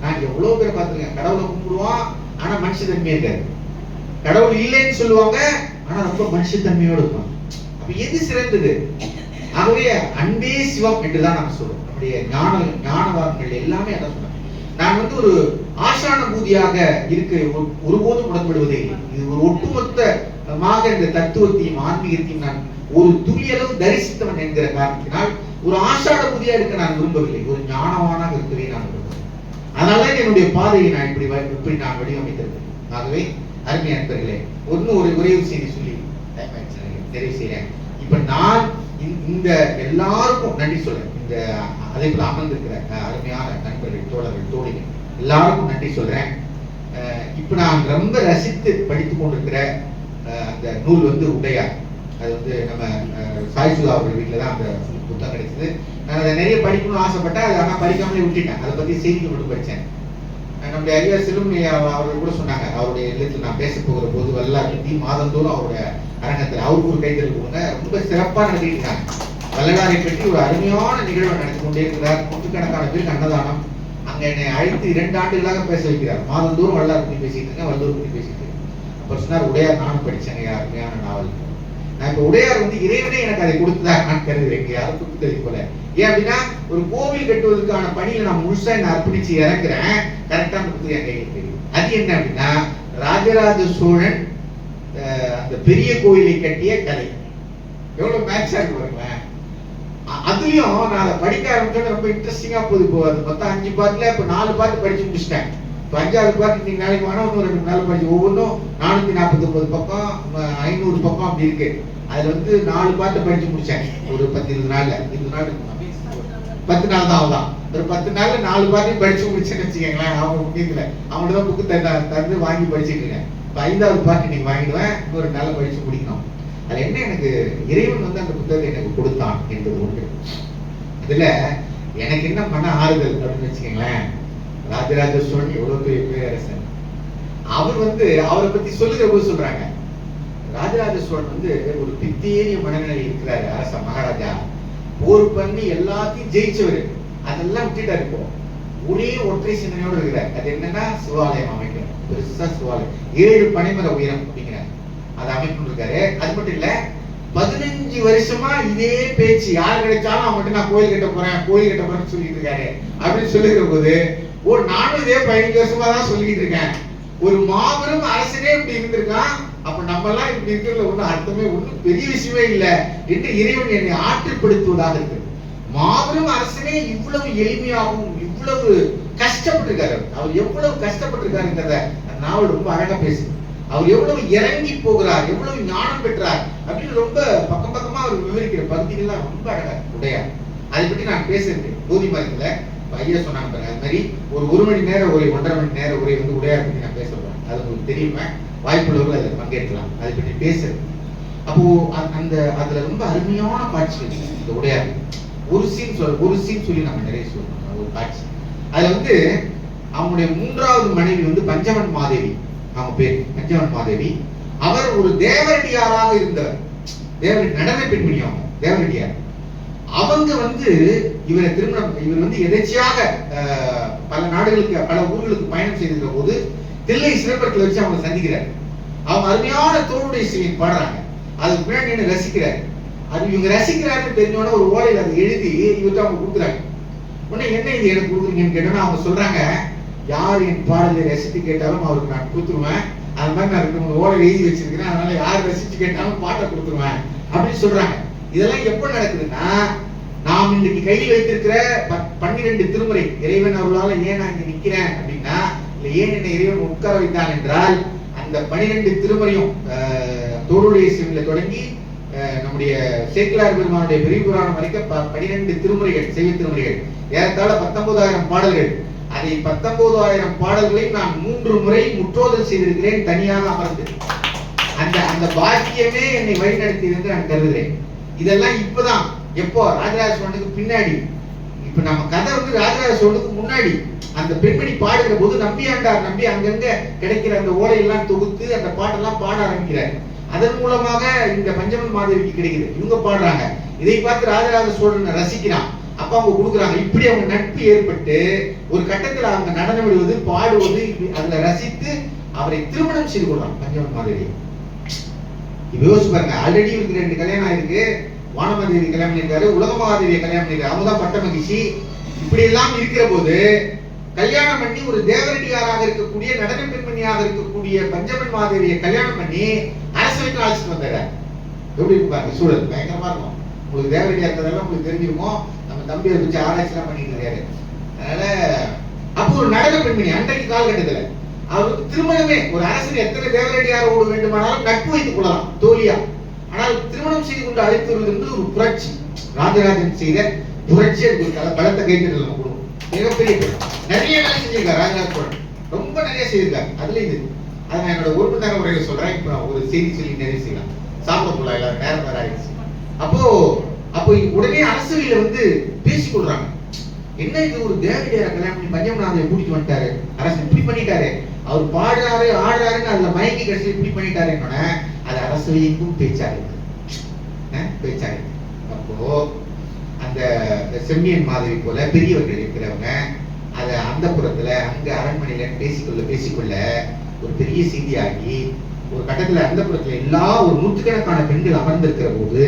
நான் எவ்வளவு பேரை பார்த்திருக்கேன், கடவுளை கும்பிடுவான் ஆனா மனுஷத்தன்மையே இருக்காது. கடவுள் இல்லைன்னு சொல்லுவாங்க ஆனா ரொம்ப மனுஷத்தன்மையோடு இருப்பான். அப்ப எது சிறந்தது? ஆகவே அன்பே சிவம் என்றுதான் நாம சொல்றோம். நம்முடைய ஞானவான்கள் எல்லாமே அதான் சொன்னாங்க. நான் வந்து ஒரு ஆசானுபூதியாக இருக்க ஒருபோதும் உடன்படுவதே இல்லை. இது ஒரு ஒட்டுமொத்தமாக இந்த தத்துவத்தையும் ஆன்மீகத்தையும் நான் ஒரு துளியளவு தரிசித்தவன் என்கிற காரணத்தினால் ஒரு ஆசானுபூதியா இருக்க நான் விரும்பவில்லை. ஒரு ஞானவானாக இருக்கவே நான் விரும்புகிறேன். அதனால என்னுடைய பாதையை நான் இப்படி நான் வடிவமைத்திருக்கேன். ஆகவே அருமை நண்பர்களே, ஒரே ஒரு செய்தி சொல்லி நிறைவு செய்கிறேன். இப்ப நான் இந்த எல்லாருக்கும் நன்றி சொல்றேன். இந்த அதே போல அமர்ந்திருக்கிற அருமையான நண்பர்கள், தோழர்கள், தோழிகள் எல்லாருக்கும் நன்றி சொல்றேன். இப்ப நான் ரொம்ப ரசித்து படித்துக் கொண்டிருக்கிற அந்த நூல் வந்து உடையார். அது வந்து நம்ம சாய்சுதா அவர்கள் வீட்டில் தான் அந்த புத்தகம் கிடைச்சது. நான் அதை நிறைய படிக்கணும்னு ஆசைப்பட்டேன். அது ஆனால் படிக்காமலே விட்டுட்டேன். அதை பத்தி செய்திகள் மட்டும் படித்தேன். நம்முடைய ஐயா செல்வமையா அவர்கள் கூட சொன்னாங்க, அவருடைய இல்லத்தில் நான் பேச போகிற போது வல்லார் பற்றி மாதந்தோறும் அவருடைய அரங்கத்தில் அவருக்கு ஒரு கைதல் கொடுங்க. ரொம்ப சிறப்பாக நடத்திட்டு இருக்காங்க. வள்ளலாரை பற்றி ஒரு அருமையான நிகழ்வை நடத்தி கொண்டே இருக்கிறார். நூற்றுக்கணக்கான பேருக்கு அன்னதானம். அங்க என்னை அழைத்து 2 ஆண்டுகளாக பேச வைக்கிறார். மாதந்தோறும் வள்ளலார் பற்றி பேசிட்டு இருக்கேன், வள்ளூர் பற்றி பேசிட்டு இருக்கேன். அப்ப சொன்னார், உடையார் நானும் படிச்சேங்க, அருமையான நாவல். நான் இப்ப உடையார் வந்து இறைவனே எனக்கு அதை கொடுத்ததாக நான் கருதுறேன். யாரும் கொடுத்தது போல. ஏன் அப்படின்னா, ஒரு கோவில் கட்டுவதற்கான பணியில நான் முழுசா என்ன அர்ப்பணிச்சு இறக்குறேன். கரெக்டா கொடுத்து என் கையில் தெரியும். அது என்ன அப்படின்னா, ராஜராஜ சோழன் அந்த பெரிய கோயிலை கட்டிய கதை. எவ்வளவு மேட்சா இருக்கு பாருங்களேன். அதுலயும் நான் அதை படிக்க ஆரம்பிச்சோன்னு ரொம்ப இன்ட்ரெஸ்டிங்கா போகுது. மொத்தம் 5 பார்ட்ல இப்ப 4 பார்ட் படிச்சு முடிச்சிட்டேன். இப்ப 5வது பார்ட் இன்னைக்கு நாளைக்கு வேணா இன்னும் 2 நாள் படிச்சு, ஒவ்வொன்றும் 449 பக்கம் 500 பக்கம் அப்படி இருக்கு. அதுல வந்து 4 பார்ட் படிச்சு முடிச்சேன். ஒரு 10-20 நாள்ல. 20 நாள் 10 நாள் தான் ஆகுதான். ஒரு 10 நாள்ல 4 பார்ட்டையும் படிச்சு முடிச்சேன்னு வச்சுக்கோங்களேன். அவங்க முடியல, அவங்கள்ட்ட தான் புக்கு தந்து வாங்கி படிச்சுட்டு இருக்கேன். இப்ப 5வது பார்ட் இன்னைக்கு வாங்கிடுவேன். இன்னொரு நாள் படிச்சு முடிக்கணும். அது என்ன, எனக்கு இறைவன் வந்து அந்த புத்தகத்தை எனக்கு கொடுத்தான் என்பது ஒன்று. இதுல எனக்கு என்ன மன ஆறுதல் அப்படின்னு வச்சுக்கோங்களேன். ராஜராஜ சோழன் எவ்வளவு பெரிய பேரரசன். அவர் வந்து அவரை பத்தி சொல்லுகிற போது சொல்றாங்க, ராஜராஜ சோழன் வந்து ஒரு பித்தேறிய மனநிலை இருக்கிறாரு. அரச மகாராஜா போர் பண்ணி எல்லாத்தையும் ஜெயிச்சவரு. அதெல்லாம் விட்டுட்டாரு. இப்போ ஒரே ஒற்றை சிந்தனையோடு இருக்கிறார். அது என்னன்னா, சிவாலயம் அமைக்கணும். பெருசா சிவாலயம் 7 பனைமர உயரம் அப்படிங்கிற அதை அமைக்கணும் இருக்காரு. அது மட்டும் இல்ல, 15 வருஷமா இதே பேச்சு. யார் கிடைச்சாலும் அவங்ககிட்ட நான் கோயில் கட்ட போறேன்னு சொல்லிட்டு இருக்காரு. அப்படின்னு சொல்லுகிற போது, நானும் இதே 15 வருஷமா தான் சொல்லிட்டு இருக்கேன். ஒரு மாபெரும் அரசனே இப்படி இருந்திருக்கான். அப்ப நம்ம எல்லாம் இப்படி இருக்கிறதுல ஒண்ணு அர்த்தமே, ஒண்ணும் பெரிய விஷயமே இல்லை என்று இறைவன் என்னை ஆற்றுப்படுத்துவதாக இருக்கு. மாபெரும் அரசனே இவ்வளவு எளிமையாகவும் இவ்வளவு கஷ்டப்பட்டிருக்காரு. அவர் எவ்வளவு கஷ்டப்பட்டிருக்காருங்கிறத நாவல் ரொம்ப அழகா பேசுது. அவர் எவ்வளவு இறங்கி போகிறார், எவ்வளவு ஞானம் பெற்றார் அப்படின்னு ரொம்ப பக்கமா அவர் விவரிக்கிற பகுதிகள்லாம் ரொம்ப அழகா உடையார். அதை பற்றி நான் பேசுறேன். போதி மரத்துல ஐயா சொன்னாங்க பாருங்க, அது மாதிரி ஒரு மணி நேர உரை, 1.5 மணி நேர உரை வந்து உடையார் பற்றி நான் பேச போறேன். அது உங்களுக்கு தெரியுமா? வாய்ப்புள்ளவர்கள் அதில் பங்கேற்கலாம். அதை பற்றி பேசுறது. அப்போ அதுல ரொம்ப அருமையான காட்சிகள் இந்த உடையார். ஒரு சீன் சொல்லி நம்ம நிறைய சொல்லணும். ஒரு காட்சி அதுல வந்து அவங்களுடைய 3வது மனைவி வந்து பஞ்சவன் மாதேவி. அவங்க பேர் பஞ்சவன் மாதேவி. அவர் ஒரு தேவரடியாராக இருந்தவர். நடன பெண்மணி அவங்க தேவரடியார். அவங்க வந்து இவர் வந்து எதேச்சியாக பல நாடுகளுக்கு, பல ஊர்களுக்கு பயணம் செய்திருக்கிற போது தில்லை சிறப்பத்தில் வச்சு அவங்க சந்திக்கிறார். அவங்க அருமையான தோளுடைய இசையை பாடுறாங்க. அதுக்கு பின்னாடி நின்று ரசிக்கிறார். அது இவங்க ரசிக்கிறாருன்னு தெரிஞ்சோன்னா ஒரு ஓலையில் அதை எழுதி இவர்கிட்ட அவங்க கொடுக்குறாங்க. உடனே என்ன இது எனக்கு கொடுக்குறீங்கன்னு கேட்டோன்னா அவங்க சொல்றாங்க, யார் என் பாடலை ரசித்து கேட்டாலும் அவருக்கு நான் கொடுத்துருவேன். அது மாதிரி நான் 2-3 ஓலை எழுதி வச்சிருக்கிறேன். அதனால யார் ரசிச்சு கேட்டாலும் பாட்டை கொடுத்துருவேன் அப்படின்னு சொல்றாங்க. இதெல்லாம் எப்ப நடக்குதுன்னா, நாம் இன்னைக்கு கையில் வைத்திருக்கிற 12 திருமுறை, இறைவன் அருளால ஏன் நான் இங்க நிக்கிறேன் அப்படின்னா, இல்ல ஏன் என்னை இறைவன் உட்கார வைத்தான் என்றால், அந்த 12 திருமுறையும் தோளுடைய சிவில தொடங்கி நம்முடைய சேக்கிழார் பெருமானுடைய பெரிய புராணம் வரைக்கும் 12 திருமுறைகள், செய்ய திருமுறைகள், ஏறத்தாழ 19,000 பாடல்கள். அதை 19,000 பாடல்களையும் நான் 3 முறை முற்றோதல் செய்திருக்கிறேன் தனியாக அமர்ந்து. அந்த பாக்கியமே என்னை வழிநடத்தியது என்று நான் கருதுகிறேன். இதெல்லாம் இப்பதான், எப்போ ராஜராஜ சோழனுக்கு பின்னாடி. இப்ப நம்ம கதை வந்து ராஜராஜ சோழனுக்கு முன்னாடி அந்த பெண்மணி பாடுகிற போது நம்பியாண்டார் நம்பி அங்கங்க கிடைக்கிற அந்த ஓலையெல்லாம் தொகுத்து அந்த பாட்டெல்லாம் பாட ஆரம்பிக்கிறார். அதன் மூலமாக இந்த பஞ்சவன் மாதேவிக்கு கிடைக்குது. இவங்க பாடுறாங்க. இதை பார்த்து ராஜராஜ சோழன் ரசிக்கிறான். அப்ப அவங்க கொடுக்குறாங்க. இப்படி அவங்க நட்பு ஏற்பட்டு ஒரு கட்டத்தில் அவங்க நடனம் விடுவது, பாடுவது, அதுல ரசித்து அவரை திருமணம் செய்து கொள்றாங்க பஞ்சவன் மாதேவி. இப்ப யோசிச்சு பாருங்க, ஆல்ரெடி இவருக்கு 2 கல்யாணம் ஆயிருக்கு. வானமாதேவி கல்யாணம் பண்ணிருக்காரு, உலகமாதேவியை கல்யாணம் பண்ணிருக்காரு. அவங்க தான் பட்ட மகிழ்ச்சி. இப்படி எல்லாம் இருக்கிற போது கல்யாணம் பண்ணி ஒரு தேவரடியாராக இருக்கக்கூடிய நடன பெண்மணியாக இருக்கக்கூடிய பஞ்சமன் மாதேவியை கல்யாணம் பண்ணி அரசவைக்கு அழைச்சிட்டு வந்தார். எப்படி இருப்பாங்க சூழல் பயங்கரமா இருக்கும். உங்களுக்கு தேவரடியா இருக்கிறதெல்லாம் உங்களுக்கு தெரிஞ்சிருக்கும். நம்ம தம்பி அதை வச்சு ஆராய்ச்சிலாம் பண்ணிட்டு இருக்காரு. அதனால அப்போ ஒரு நடன பெண்மணி அன்றைக்கு காலகட்டத்துல அவருக்கு திருமணமே ஒரு அரசன் எத்தனை தேவரடியாரோடு வேண்டுமானாலும் நட்பு வைத்துக் கொள்ளலாம் தோழியா. ஆனால் திருமணம் செய்து கொண்டு அழைத்து வருவது என்பது ஒரு புரட்சி. ராஜராஜன் செய்த புரட்சி. பலத்தை கைத்தறி நம்ம கொடுக்கும். மிகப்பெரிய நிறைய வேலை செஞ்சிருக்காரு ராஜராஜ சோழன். ரொம்ப நிறைய செய்திருக்காரு. அதுல இது அதை நான் என்னோட உறுப்பினர் முறையில சொல்றேன். இப்ப நான் ஒரு செய்தி சொல்லி நிறைய செய்யலாம். சாப்பிட போல எல்லாரும் நேரம் வேற ஆயிடுச்சு. அப்போ உடனே அரசவையில வந்து பேசிக் கொள்றாங்க. என்ன இது ஒரு தேவதையார கல்யாணம் பண்ணி பஞ்சமநாதனை கூட்டிட்டு வந்துட்டாரு, அரசு இப்படி பண்ணிட்டாரு, அவர் பாடுறாரு ஆடுறாருன்னு அதுல மயங்கி கடைசி இப்படி பண்ணிட்டாரு. அது அரசவைக்கும் பேச்சாரு. அப்போ அந்த செம்மியன் மாதிரி போல பெரியவர்கள் இருக்கிறவங்க அத அந்த புறத்துல அங்க அரண்மனையில பேசிக்கொள்ள ஒரு பெரிய செய்தியாகி ஒரு கட்டத்துல அந்த புறத்துல எல்லா ஒரு நூற்றுக்கணக்கான பெண்கள் அமர்ந்திருக்கிற போது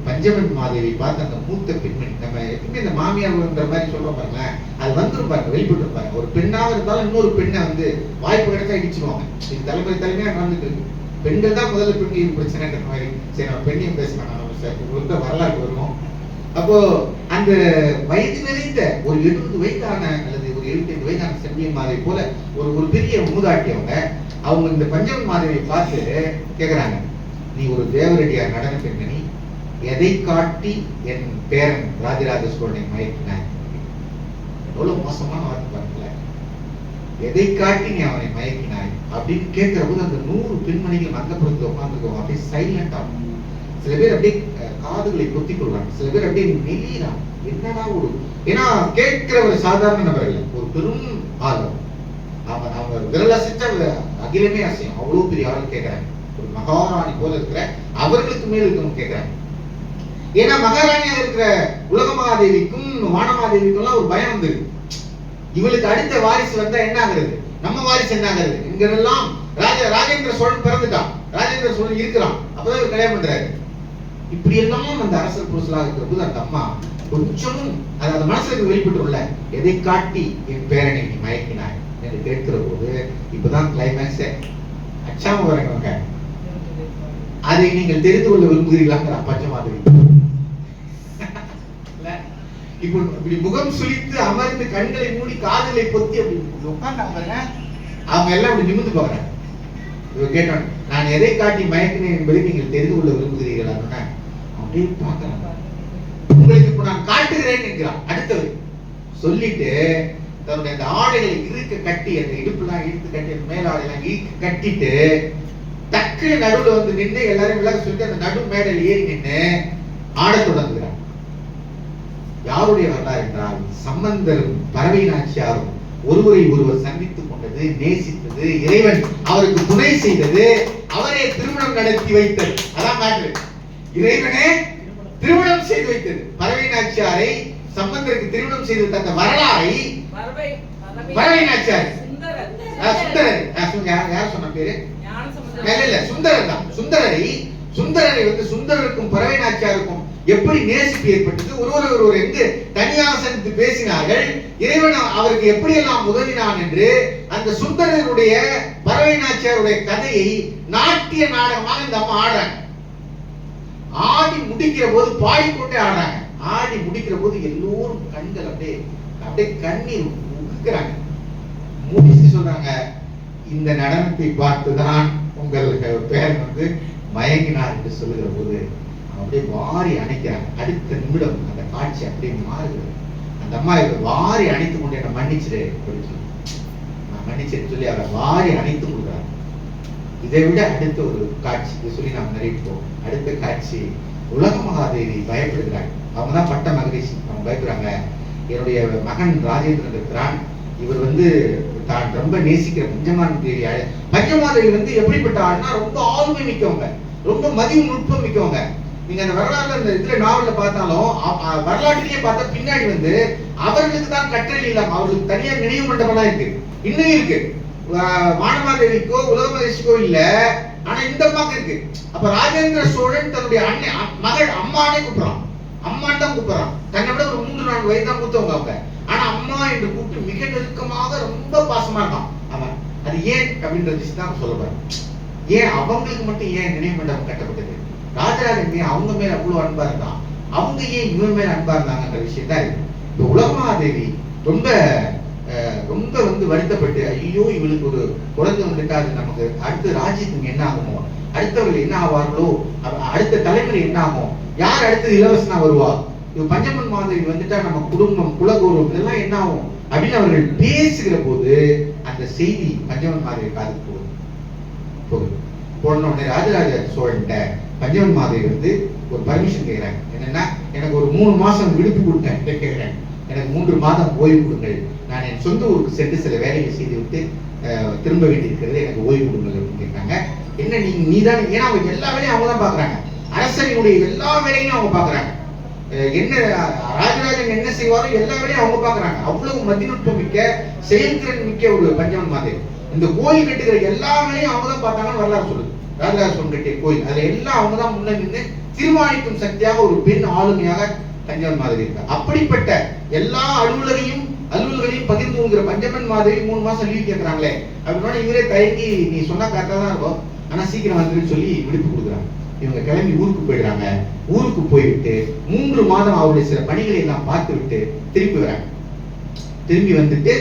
பஞ்சமன் மாதேவி பார்த்து அந்த மூத்த பெண்மணி, நம்ம எப்பவுமே இந்த மாமியார்ன்ற மாதிரி சொல்றோம் பாருங்களேன், அது வந்துருப்பாங்க வெளிப்பட்டு இருப்பாங்க. ஒரு பெண்ணாக இருந்தாலும் இன்னொரு பெண்ணை வந்து வாய்ப்பு கிடைச்சா இடிச்சிருவாங்க. இது தலைமையா நடந்துட்டு இருக்கு. பெண்கள் தான் முதல்ல பெண்களுக்கு பிரச்சனைன்ற மாதிரி. சரி நம்ம பெண்ணையும் பேசணும், உங்களுக்கு வரலாறு வருவோம். அப்போ அந்த வயது நிறைந்த ஒரு 70 வயதான அல்லது ஒரு 75 வயதான செம்பியன் மாதேவி போல ஒரு பெரிய மூதாட்டி அவங்க இந்த பஞ்சமன் மாதேவியை பார்த்து கேக்குறாங்க, நீ ஒரு தேவரடியார் நடன பெண்மணி, எதை காட்டி என் பேரன் ராஜராஜ சோழனை மயக்கினாய்? எவ்வளவு மோசமான வார்த்தை பாருங்கள. எதை காட்டி நீ அவனை மயக்கினாய் அப்படின்னு கேட்கிற போது அந்த 100 பெண்மணிகள் அந்த புறத்துல உட்கார்ந்துருக்கோம். அப்படியே சைலண்ட் ஆகும். சில பேர் அப்படியே காதுகளை கொத்திக் கொள்றாங்க, சில பேர் அப்படியே நெளிறாங்க. என்னடா ஒரு ஏன்னா கேட்கிற ஒரு சாதாரண நபர் இல்லை, ஒரு பெரும் ஆர்வம். அவங்க விரல் அசைச்சா அகிலமே அசையும். அவ்வளவு பெரிய ஆள் கேட்கிறாங்க. ஒரு மகாராணி போல இருக்கிற அவர்களுக்கு மேல் இருக்கவங்க கேட்கிறாங்க. ஏன்னா மகாராணியாக இருக்கிற உலகமாதேவிக்கும் வானமாதேவிக்கும் எல்லாம் ஒரு பயம் வந்தது. இவளுக்கு அடுத்த வாரிசு வந்தா என்ன ஆகுறது, நம்ம வாரிசு என்ன ஆகுறது, இங்கெல்லாம் ராஜேந்திர சோழன் பிறந்துட்டான், ராஜேந்திர சோழன் இருக்கிறான், அப்பதான் கல்யாணம் பண்றாரு. இப்படி எல்லாம் அந்த அரசர் புருஷலாக இருக்கிற போது அந்த அம்மா கொஞ்சமும் அந்த மனசுக்கு வெளிப்பட்டுள்ள எதை காட்டி என் பேரனை நீ மயக்கினாய் என்று கேட்கிற போது இப்பதான் கிளைமேக்ஸ் அச்சாம வரவங்க அதை நீங்கள் தெரிந்து கொள்ள விரும்புகிறீர்களா பச்சை மாதிரி. இப்போ இப்படி முகம் சுளித்து அமர்ந்து கண்களை மூடி காதலை பொத்தி அப்படி உட்கார்ந்து அவங்க எல்லாம் அப்படி நிமிர்ந்து போகிறாங்க. கேட்டான், நான் எதை காட்டி மயக்கினேன் என்பதை நீங்கள் தெரிந்து கொள்ள விரும்புகிறீர்களா? அப்படியே பார்க்கிறாங்க. உங்களுக்கு இப்ப நான் காட்டுகிறேன் என்கிறான். அடுத்தது சொல்லிட்டு தன்னுடைய அந்த ஆடைகளை இறுக்க கட்டி, அந்த இடுப்புலாம் இழுத்து கட்டி, அந்த மேல ஆடையெல்லாம் இறுக்க கட்டிட்டு டக்கு நடுவுல வந்து நின்று எல்லாரும் விலக சொல்லிட்டு அந்த நடு மேடையில் ஏறி நின்று ஆடத் தொடங்குகிறார். யாருடைய வரலாறு என்றால் சம்பந்தரும் பறவை நாச்சியாரும் ஒருவரை ஒருவர் சந்தித்துக் கொண்டது, நேசித்தது, இறைவன் அவருக்கு துணை செய்தது, அவரே திருமணம் நடத்தி வைத்தது. அதான் மேட்ரு. இறைவனே திருமணம் செய்து வைத்தது. பறவை நாச்சியாரை சம்பந்தருக்கு திருமணம் செய்து தந்த வரலாறை பறவை நாச்சியார் சுந்தரர் யார் சொன்ன பேரு இல்ல சுந்தரர் தான். சுந்தரரை வந்து சுந்தரருக்கும் பறவை நாச்சியாருக்கும் எப்படி நேசிப்பு ஏற்பட்டது, ஒருவர் எங்கு தனியாக சென்று பேசினார்கள், இறைவன் அவருக்கு எப்படியெல்லாம் உதவினான் என்று அந்த சுந்தரருடைய பறவை நாச்சியாருடைய கதையை நாட்டிய நாடகமாக இந்த அம்மா ஆடுறாங்க. ஆடி முடிக்கிற போது பாடிக்கொண்டே ஆடுறாங்க. ஆடி முடிக்கிற போது எல்லோரும் கண்கள் அப்படியே கண்ணீர் உகுக்கிறாங்க. முடிச்சு சொல்றாங்க, இந்த நடனத்தை பார்த்துதான் உங்களுக்கு பேர் வந்து மயங்கினார் என்று சொல்லுகிற போது அப்படியே வாரி அணைக்கிறாங்க. அடுத்த நிமிடம் அந்த காட்சி அப்படியே மாறுகிறது. அந்த அம்மா வாரி அணைத்து கொண்டு என்ன மன்னிச்சிடு நான் மன்னிச்சிட்டு சொல்லி அவரை வாரி அணைத்து கொடுக்குறாங்க. இதை விட அடுத்த ஒரு காட்சி சொல்லி நாம் நிறைவேற்போம். அடுத்த காட்சி உலக மகாதேவி பயப்படுகிறாங்க. அவங்க தான் பட்ட மகரிஷி. அவங்க பயப்படுறாங்க, என்னுடைய மகன் ராஜேந்திரன் இருக்கிறான், இவர் வந்து தான் ரொம்ப நேசிக்கிற பஞ்சமாதேவி வந்து எப்படிப்பட்ட ஆள்னா ரொம்ப ஆளுமை மிக்கவங்க, ரொம்ப மதிவு நுட்பம் மிக்கவங்க. நீங்க அந்த வரலாறுல இந்த இதுல நாவல்ல பார்த்தாலும் வரலாற்றிலேயே பார்த்தா பின்னாடி வந்து அவர்களுக்கு தான் கற்றல் இல்லாம அவர்களுக்கு தனியா நினைவு மண்டபம்லாம் இருக்கு, இன்னும் இருக்கு. வானமாதேவிக்கோ உலக மகரிஷிக்கோ இல்ல, ஆனா இந்த அம்மாக்கு இருக்கு. அப்ப ராஜேந்திர சோழன் தன்னுடைய மகள் அம்மானே கூப்பிடுறான், அம்மான் தான் கூப்பிடுறான். தன்னை விட ஒரு 3-4 வயது தான் மூத்தவங்க அவங்க. ஆனா அம்மா என்று கூப்பிட்டு மிக நெருக்கமாக ரொம்ப பாசமா இருக்கான் அவன். அது ஏன் அப்படின்றது தான் சொல்ல போறேன். ஏன் அவங்களுக்கு மட்டும் ஏன் நினைவு மண்டபம் கட்டப்பட்டது? ராஜராஜன் ஏன் அவங்க மேல அவ்வளவு அன்பா இருந்தான், அவங்க ஏன் இவன் மேல அன்பா இருந்தாங்கன்ற விஷயம் தான் இருக்கு. இப்ப உலகமாதேவி ரொம்ப ரொம்ப வருத்தப்பட்டு, ஐயோ இவளுக்கு ஒரு குழந்தை வந்துட்டா அது நமக்கு அடுத்த ராஜ்யத்துக்கு என்ன ஆகுமோ, அடுத்தவர்கள் என்ன ஆவார்களோ, அடுத்த தலைமுறை என்ன ஆகும், யார் அடுத்தது இளவரசனா வருவா, இவ பஞ்சமன் மாதேவி வந்துட்டா நம்ம குடும்பம் குலகௌரவம் இதெல்லாம் என்ன ஆகும் அப்படின்னு அவர்கள் பேசுகிற போது அந்த செய்தி பஞ்சமன் மாதேவி காதுக்கு போகுது. போன உடனே ராஜராஜ சோழன்ட்ட பஞ்சமன் மாதேவி ஒரு பர்மிஷன் கேட்கிறாங்க. என்னன்னா, எனக்கு ஒரு 3 மாசம் விடுப்பு கொடுங்க கேட்கிறேன். எனக்கு 3 மாதம் ஓய்வு கொடுங்கள், நான் என் சொந்த ஊருக்கு சென்று சில வேலைகள் செய்து விட்டு திரும்ப வேண்டியிருக்கிறது, எனக்கு ஓய்வு கொடுங்கள் அப்படின்னு கேட்கிறாங்க. என்ன நீதான், ஏன்னா அவங்க எல்லா வேலையும் அவங்க தான் பாக்குறாங்க, அரசனுடைய எல்லா வேலையும் அவங்க பாக்குறாங்க. என்ன ராஜராஜன் என்ன செய்வாரோ எல்லா வேலையும் அவங்க பாக்குறாங்க. அவ்வளவு மதிநுட்பம் மிக்க செயல்திறன் மிக்க ஒரு பஞ்சமன் மாதேவி. இந்த கோயில் கட்டுகிற எல்லா வேலையும் அவங்க தான் பார்த்தாங்கன்னு வரலாறு சொல்லுது. ராஜராஜ சோழன் கட்டிய கோயில் அதுல எல்லாம் அவங்க தான் முன்ன நின்று தீர்மானிக்கும் சக்தியாக ஒரு பெண் ஆளுமையாக பஞ்சமன் மாதேவி இருக்கார். அப்படிப்பட்ட எல்லா அலுவலர்களையும் பகிர்ந்து கொள்கிற பஞ்சமன் மாதேவி 3 மாசம் லீவ் கேட்கறாங்களே அப்படின்னா இவரே தயங்கி, நீ சொன்னா கரெக்டா தான் இருக்கும், ஆனா சீக்கிரம் வந்துருன்னு சொல்லி விடுப்பு கொடுக்குறாங்க. இவங்க கிளம்பி ஊருக்கு போயிடுறாங்க. ஊருக்கு போய்விட்டு 3 மாதம் அவருடைய சில பணிகளை எல்லாம் பார்த்து விட்டு திரும்பி வராங்க. திரும்பி வந்துட்டு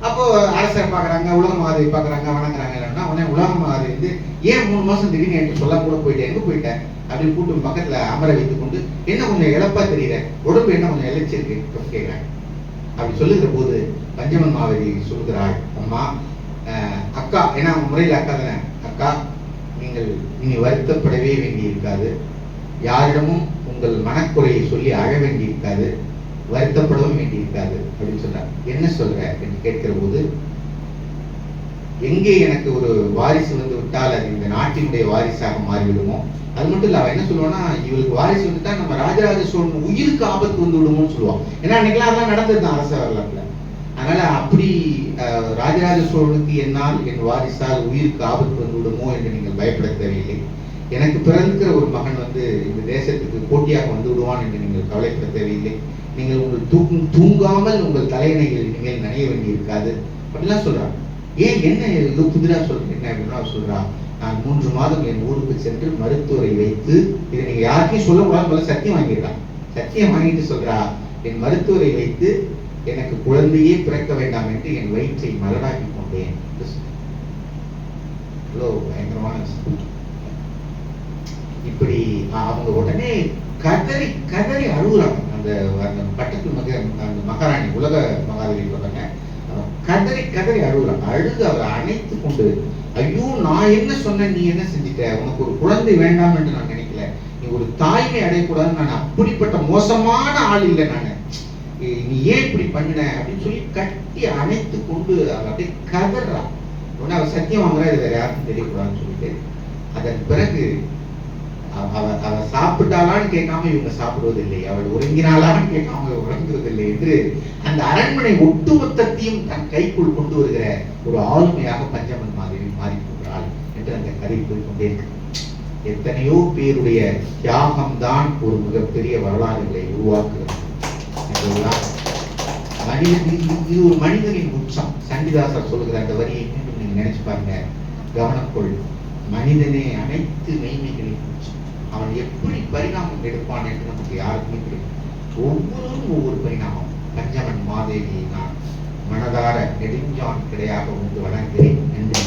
அப்போ அரசரை பாக்குறாங்க, உலக மாதேவி பாக்குறாங்க, வணங்குறாங்க. உடனே உலக மாதேவி ஏன் 3 மாசம் திடீர்னு என்று சொல்ல கூட போயிட்டேன், எங்க போயிட்டேன் அப்படின்னு கூட்டம் பக்கத்துல அமர வைத்துக் கொண்டு, என்ன கொஞ்சம் இழப்பா தெரியல, உடம்பு என்ன கொஞ்சம் இழைச்சிருக்கு கேட்கிறாங்க. அப்படி சொல்லுகிற போது பஞ்சமன் மாதேவி சொல்கிறாள், அம்மா அக்கா, ஏன்னா முறையில் அக்கா தானே, அக்கா நீங்க வருத்தப்படவே வேண்டி இருக்காது, யாரிடமும் உங்கள் மனக்குறையை சொல்லி அழ வேண்டி இருக்காது, வருத்தப்படவும் வேண்டி இருக்காது அப்படின்னு சொல்றாங்க. என்ன சொல்ற என்று கேட்கிற போது, எங்கே எனக்கு ஒரு வாரிசு விட்டால் அது இந்த நாட்டினுடைய வாரிசாக மாறிவிடுமோ, அது மட்டும் இல்ல அவ என்ன சொல்லுவான்னா, இவளுக்கு வாரிசு வந்துட்டா நம்ம ராஜராஜ சோழன் உயிருக்கு ஆபத்து விடுமோன்னு சொல்லுவான். ஏன்னா அன்னைக்கெல்லாம் அதெல்லாம் நடந்ததுதான் அரச வரலாற்றுல. அதனால அப்படி ராஜராஜ சோழனுக்கு என்னால் என் வாரிசால் உயிருக்கு ஆபத்து விடுமோ என்று நீங்கள் பயப்பட தேவையில்லை. எனக்கு பிறந்திருக்கிற ஒரு மகன் இந்த தேசத்துக்கு போட்டியாக விடுவான் என்று நீங்கள் கவலைப்பட தேவையில்லை. நீங்கள் உங்கள் தூங்காமல் உங்கள் தலையணைகள் இனிமேல் நனைய வேண்டி இருக்காது அப்படிலாம் சொல்றாங்க. ஏன் என்ன இது புதிரா சொல்றேன் என்ன அப்படின்னா சொல்றா, நான் 3 மாதம் என் ஊருக்கு சென்று மருத்துவரை வைத்து, இதை நீங்க யாருக்கும் சொல்லக்கூடாது போல சத்தியம் வாங்கியிருக்கான். சத்தியம் வாங்கிட்டு சொல்றா, என் மருத்துவரை வைத்து எனக்கு குழந்தையே பிறக்க வேண்டாம் என்று என் வயிற்றை மலராக்கி கொண்டேன். பயங்கரமான இப்படி அவங்க உடனே கதறி கதறி அழுகுறாங்க. அந்த பட்டத்து அந்த மகாராணி உலக மகாதேவி சொல்றாங்க, கதறி கதறி அழுகுறாங்க. அழுது அவரை அணைத்து கொண்டு, ஐயோ நான் என்ன சொன்னேன், நீ என்ன செஞ்சிட்ட, உனக்கு ஒரு குழந்தை வேண்டாம் என்று நான் நினைக்கல, நீ ஒரு தாய்மை அடையக்கூடாதுன்னு, நான் அப்படிப்பட்ட மோசமான ஆள் இல்லை, நான் நீ ஏன் இப்படி பண்ணின அப்படின்னு சொல்லி கட்டி அணைத்து கொண்டு அவர் அப்படியே கதறா. உடனே அவர் சத்தியம் வாங்குறா, இது வேற யாருக்கும் தெரியக்கூடாதுன்னு சொல்லிட்டு, அதன் பிறகு அவ சாப்பிட்டாளான்னு கேட்காம இவங்க சாப்பிடுவதில்லை, அவள் உறங்கினாளான்னு கேட்காம உறங்குவதில்லை என்று அந்த அரண்மனை ஒட்டுமொத்தத்தையும் தன் கைக்குள் கொண்டு வருகிற ஒரு ஆளுமையாக பஞ்சமன் மாதேவி மாறி போகிறாள் என்று அந்த கதை போய் கொண்டே இருக்கு. எத்தனையோ பேருடைய தியாகம் தான் ஒரு மிகப்பெரிய வரலாறுகளை உருவாக்குகிறது. இது ஒரு மனிதனின் உச்சம். சண்டிதாசர் சொல்லுகிற அந்த வரியை மீண்டும் நீங்க நினைச்சு பாருங்க, கவனக்கொள். மனிதனே அனைத்து மெய்மைகளின் உச்சம். அவன் எப்படி பரிணாமம் எடுப்பான் என்று நமக்கு யாருக்குமே தெரியும். ஒவ்வொருவரும் ஒவ்வொரு பரிணாமம். பஞ்சமன் மாதேவியை நான் மனதார நெடுஞ்சான் கிடையாக வணங்குகிறேன் என்று